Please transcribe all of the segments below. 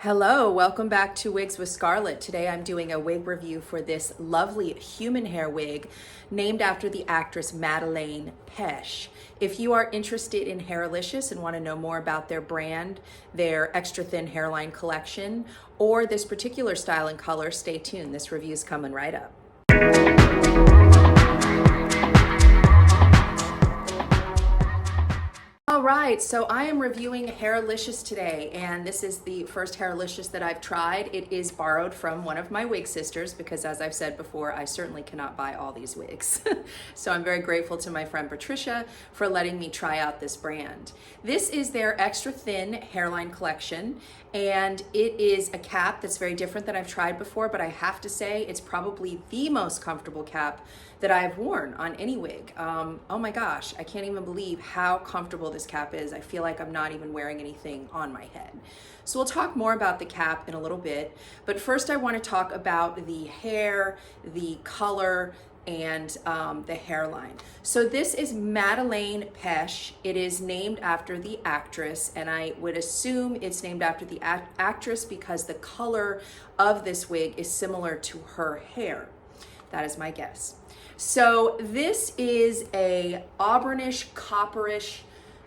Hello, welcome back to Wigs with Scarlett. Today I'm doing a wig review for this lovely human hair wig named after the actress Madelaine Petsch. If you are interested in Hairalicious and want to know more about their brand, their extra thin hairline collection, or this particular style and color, stay tuned. This review is coming right up. All right, so I am reviewing Hairalicious today, and this is the first Hairalicious that I've tried. It is borrowed from one of my wig sisters because, as I've said before, I certainly cannot buy all these wigs. So I'm very grateful to my friend Patricia for letting me try out this brand. This is their extra thin hairline collection, and it is a cap that's very different than I've tried before, but I have to say it's probably the most comfortable cap that I've worn on any wig. Oh my gosh, I can't even believe how comfortable this cap is. I feel like I'm not even wearing anything on my head. So we'll talk more about the cap in a little bit, but first I want to talk about the hair, the color, and the hairline. So this is Madelaine Petsch. It is named after the actress, and I would assume it's named after the actress because the color of this wig is similar to her hair. That is my guess. So this is a auburnish, copperish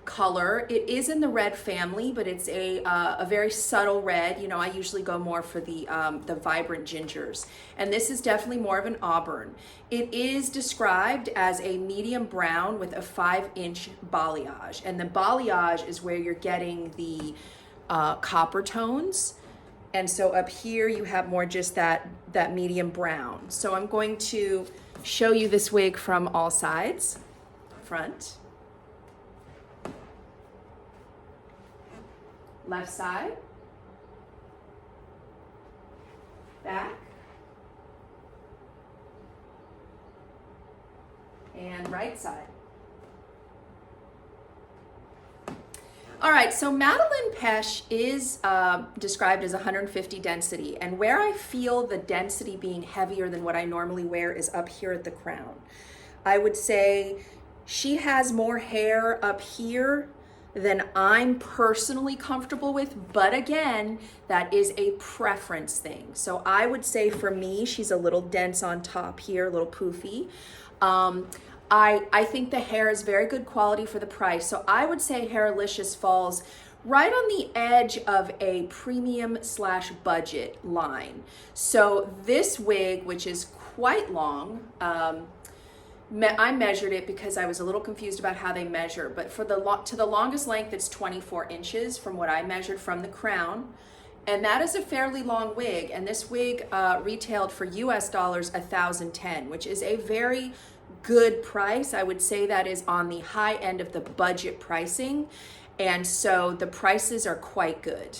color. It is in the red family, but it's a very subtle red. You know, I usually go more for the vibrant gingers. And this is definitely more of an auburn. It is described as a medium brown with a 5-inch balayage. And the balayage is where you're getting the copper tones. And so up here you have more just that medium brown. So I'm going to show you this wig from all sides. Front, left side, back, and right side. All right, so Madelaine Petsch is described as 150 density, and where I feel the density being heavier than what I normally wear is up here at the crown. I would say she has more hair up here than I'm personally comfortable with, but again, that is a preference thing. So I would say for me, she's a little dense on top here, a little poofy. I think the hair is very good quality for the price. So I would say Hairalicious falls right on the edge of a premium / budget line. So this wig, which is quite long, I measured it because I was a little confused about how they measure, but for to the longest length, it's 24 inches from what I measured from the crown. And that is a fairly long wig. And this wig retailed for US dollars $1,010, which is a very good price. I would say that is on the high end of the budget pricing. And so the prices are quite good.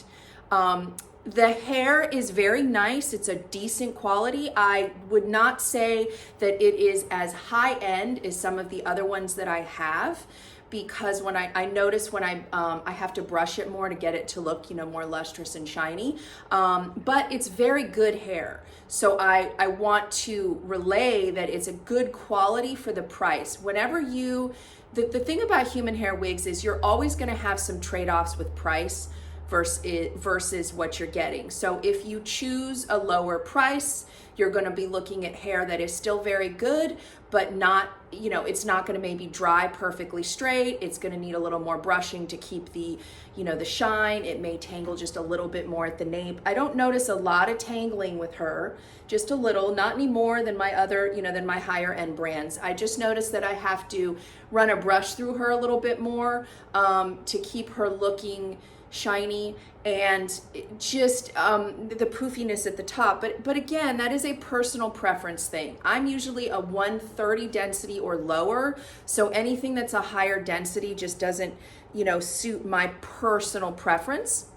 The hair is very nice. It's a decent quality. I would not say that it is as high end as some of the other ones that I have, because when I notice when I have to brush it more to get it to look, you know, more lustrous and shiny. But it's very good hair. So I want to relay that it's a good quality for the price. Whenever the thing about human hair wigs is you're always going to have some trade-offs with price versus what you're getting. So if you choose a lower price, you're going to be looking at hair that is still very good, but not, you know, it's not going to maybe dry perfectly straight. It's going to need a little more brushing to keep the, you know, the shine. It may tangle just a little bit more at the nape. I don't notice a lot of tangling with her, just a little, not any more than my other, you know, than my higher end brands. I just noticed that I have to run a brush through her a little bit more to keep her looking shiny and just the poofiness at the top. But again, that is a personal preference thing. I'm usually a 130 density or lower, so anything that's a higher density just doesn't, you know, suit my personal preference.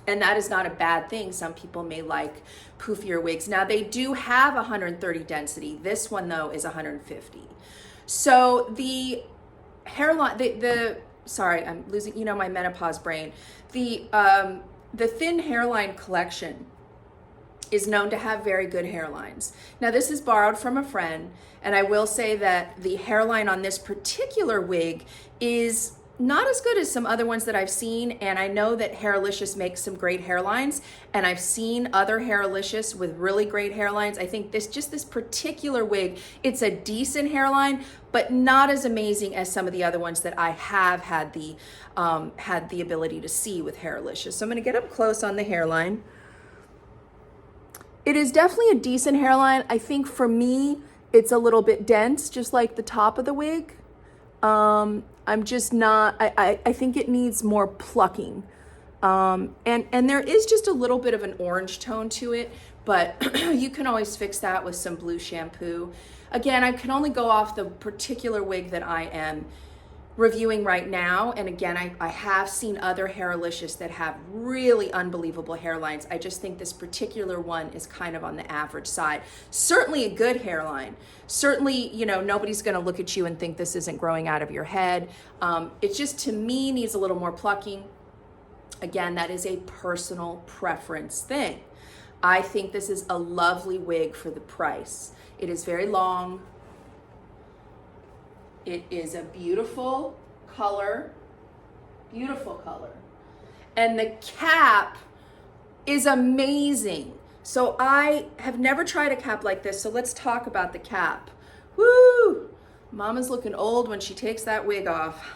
And that is not a bad thing. Some people may like poofier wigs. Now they do have 130 density. This one though is 150. So the hairline, sorry, I'm losing, you know, my menopause brain. The thin hairline collection is known to have very good hairlines. Now this is borrowed from a friend, and I will say that the hairline on this particular wig is not as good as some other ones that I've seen, and I know that Hairalicious makes some great hairlines, and I've seen other Hairalicious with really great hairlines. I think this particular wig, it's a decent hairline, but not as amazing as some of the other ones that I have had the ability to see with Hairalicious. So I'm going to get up close on the hairline. It is definitely a decent hairline. I think for me, it's a little bit dense, just like the top of the wig. I'm just not, I think it needs more plucking. And there is just a little bit of an orange tone to it, but you can always fix that with some blue shampoo. Again, I can only go off the particular wig that I am reviewing right now. And again, I have seen other Hairalicious that have really unbelievable hairlines. I just think this particular one is kind of on the average side. Certainly a good hairline. Certainly, you know, nobody's going to look at you and think this isn't growing out of your head. It just, to me, needs a little more plucking. Again, that is a personal preference thing. I think this is a lovely wig for the price. It is very long. It is a beautiful color, and the cap is amazing. So I have never tried a cap like this, so let's talk about the cap. Woo! Mama's looking old when she takes that wig off.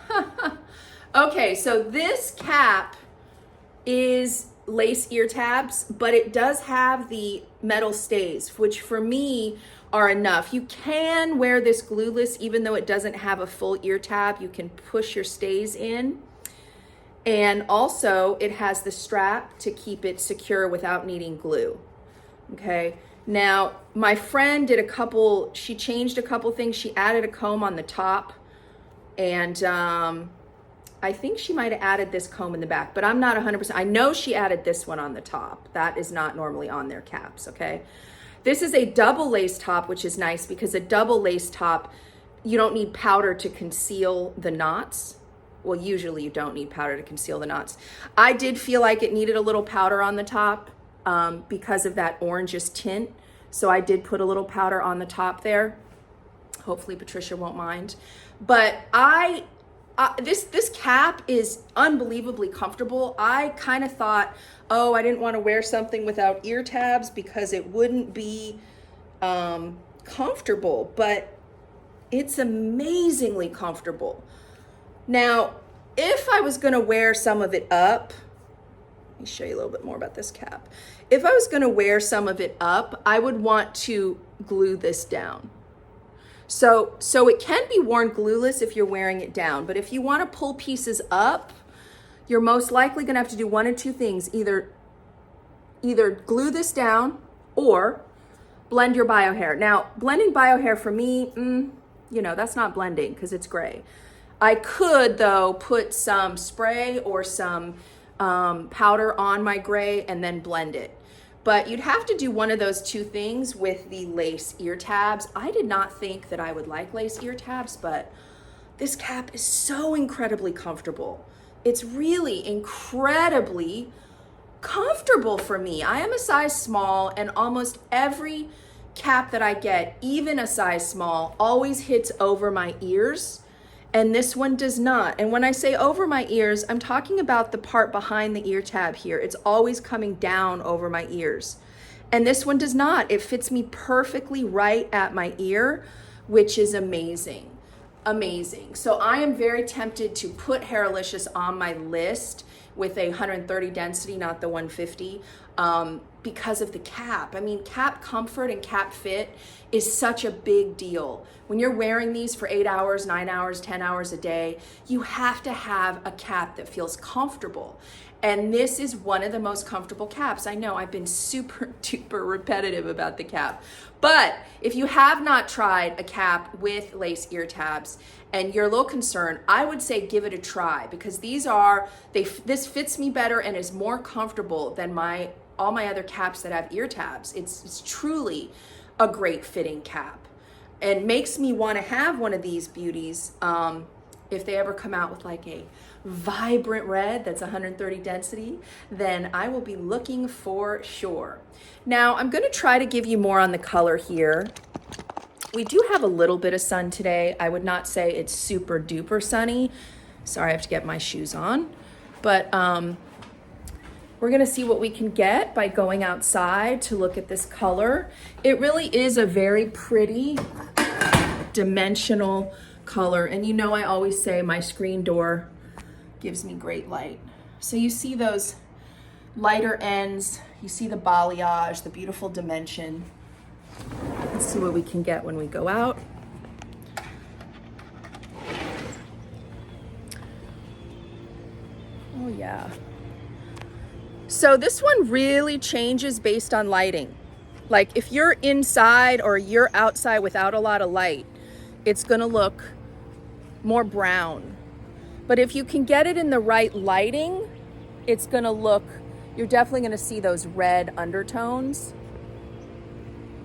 Okay, so this cap is lace ear tabs, but it does have the metal stays, which for me are enough. You can wear this glueless even though it doesn't have a full ear tab. You can push your stays in. And also it has the strap to keep it secure without needing glue. Okay. Now my friend she changed a couple things. She added a comb on the top, and I think she might have added this comb in the back, but I'm not 100%. I know she added this one on the top. That is not normally on their caps. Okay. This is a double lace top, which is nice because a double lace top, you don't need powder to conceal the knots. Well, usually you don't need powder to conceal the knots. I did feel like it needed a little powder on the top because of that orangish tint. So I did put a little powder on the top there. Hopefully Patricia won't mind. But this cap is unbelievably comfortable. I kind of thought, oh, I didn't want to wear something without ear tabs because it wouldn't be comfortable, but it's amazingly comfortable. Now, if I was going to wear some of it up, let me show you a little bit more about this cap. If I was going to wear some of it up, I would want to glue this down. So it can be worn glueless if you're wearing it down, but if you want to pull pieces up, you're most likely going to have to do one of two things. Either glue this down or blend your bio hair. Now, blending bio hair for me, you know, that's not blending because it's gray. I could, though, put some spray or some powder on my gray and then blend it. But you'd have to do one of those two things with the lace ear tabs. I did not think that I would like lace ear tabs, but this cap is so incredibly comfortable. It's really incredibly comfortable for me. I am a size small, and almost every cap that I get, even a size small, always hits over my ears. And this one does not. And when I say over my ears, I'm talking about the part behind the ear tab here. It's always coming down over my ears. And this one does not. It fits me perfectly right at my ear, which is amazing. Amazing. So I am very tempted to put Hairalicious on my list with a 130 density, not the 150, because of the cap. I mean, cap comfort and cap fit is such a big deal. When you're wearing these for 8 hours, 9 hours, 10 hours a day, you have to have a cap that feels comfortable. And this is one of the most comfortable caps. I know I've been super duper repetitive about the cap. But if you have not tried a cap with lace ear tabs and you're a little concerned, I would say give it a try, because this fits me better and is more comfortable than all my other caps that have ear tabs. It's truly a great fitting cap and makes me want to have one of these beauties if they ever come out with like a vibrant red that's 130 density, then I will be looking for sure. Now I'm going to try to give you more on the color here. We do have a little bit of sun today. I would not say it's super duper sunny. Sorry, I have to get my shoes on. But we're gonna see what we can get by going outside to look at this color. It really is a very pretty dimensional color. And you know I always say my screen door gives me great light. So you see those lighter ends, you see the balayage, the beautiful dimension. Let's see what we can get when we go out. Oh yeah. So this one really changes based on lighting. Like if you're inside or you're outside without a lot of light, it's gonna look more brown. But if you can get it in the right lighting, it's gonna look, you're definitely gonna see those red undertones.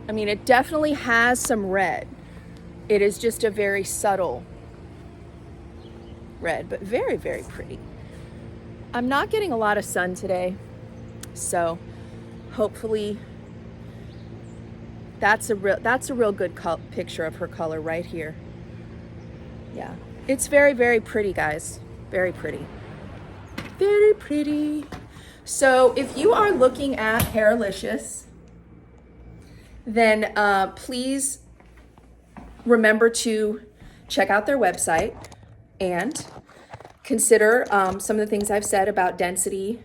I mean, it definitely has some red. It is just a very subtle red, but very, very pretty. I'm not getting a lot of sun today, so hopefully that's a real good picture of her color right here. Yeah, it's very, very pretty, guys. Very pretty. Very pretty. So if you are looking at Hairalicious, then please remember to check out their website and consider some of the things I've said about density.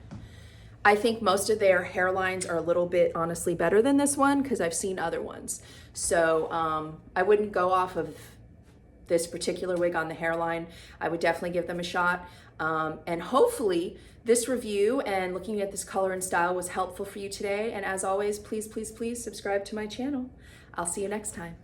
I think most of their hairlines are a little bit honestly better than this one because I've seen other ones. So I wouldn't go off of this particular wig on the hairline. I would definitely give them a shot. And hopefully this review and looking at this color and style was helpful for you today. And as always, please, please, please subscribe to my channel. I'll see you next time.